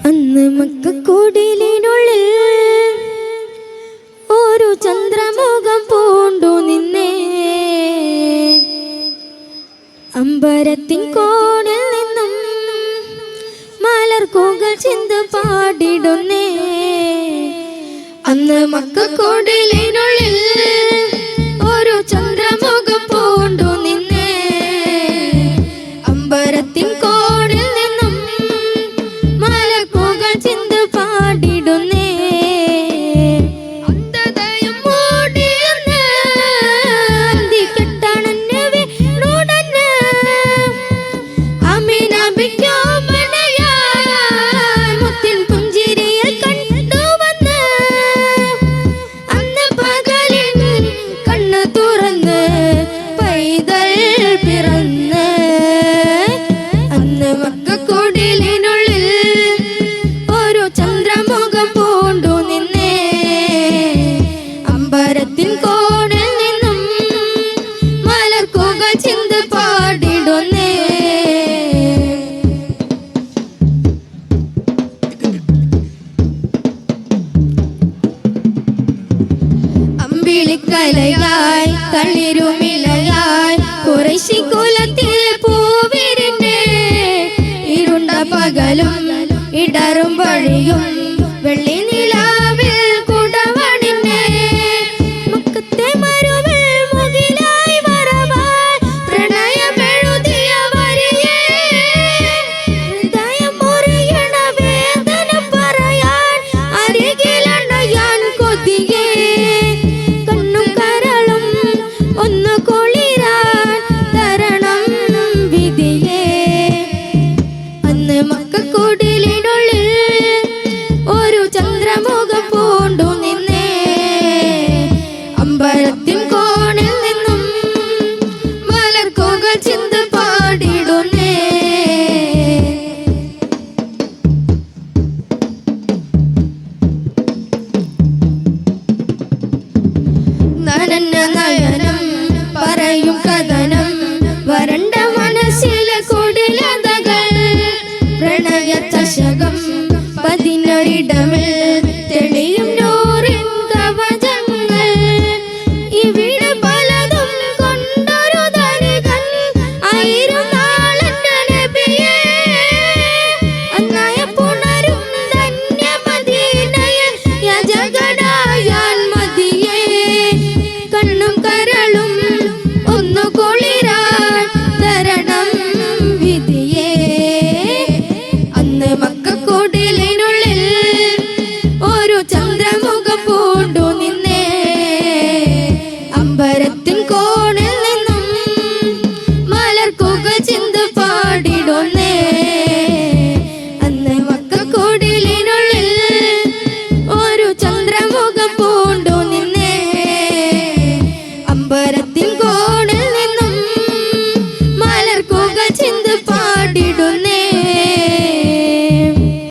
അന്ന് മക്കക്കുടിലിനുള്ളിൽ ഒരു ചന്ദ്രമുഖം പൂണ്ടു നിന്നേ. അമ്പരത്തിൻ കോണിൽ നിന്നും മലർകൂകൾ ചിന്ത് പാടിടുന്നേ. അന്ന് മക്കക്കുടിലിനുള്ളിൽ ഒരു ചന്ദ്രമുഖം പൂണ്ടു നിന്നേ. അമ്പരത്തിൻ കോണിൽ നിന്നും മലർകൂകൾ ചിന്ത് പാടിടുന്നേ. അന്ധതയും മൂടിയെന്ന് അന്തിക്കെട്ടണഞ്ഞ് വീണുടന്ന് അമിനബിക്കോ മനയാൽ മുത്തിൻ പുഞ്ചിരിയിൽ കണ്ടുവന്ന്. അന്ന് പകലിൻ കണ്ണു തുറന്ന് പൈതൽ പിറന്ന്. അന്ന് മക്കക്കുടിലിനുള്ളിൽ ഒരു ചന്ദ്രമുഖം പൂണ്ടു നിന്നേ. അമ്പരത്തിൻ കോണിൽ നിന്നും മലർകൂകൾ ചിന്ത് പാടിടുന്നേ. അമ്പിളിക്കലയായി തളിരുമിലയായി ഖുറൈശി കുലത്തിൽ പൂവിരിഞ്ഞേ. ഇരുണ്ട പകലും ഇടറും വഴിയും വെള്ളി നിലാവിൽ കുടവണിഞ്ഞേ. മുക്കത്തെ മരുവിൽ മുകിലായി വരവായി പ്രണയമെഴുതിയ വരിയേ. ഹൃദയം മുറിയണ വേദന പറയാൻ അരികിലണയാൻ കൊതിയേ. കണ്ണും കരളും ഒന്ന് കുളിരാൻ തരണം വിധിയേ. അന്ന് മക്കക്കുടിലിനു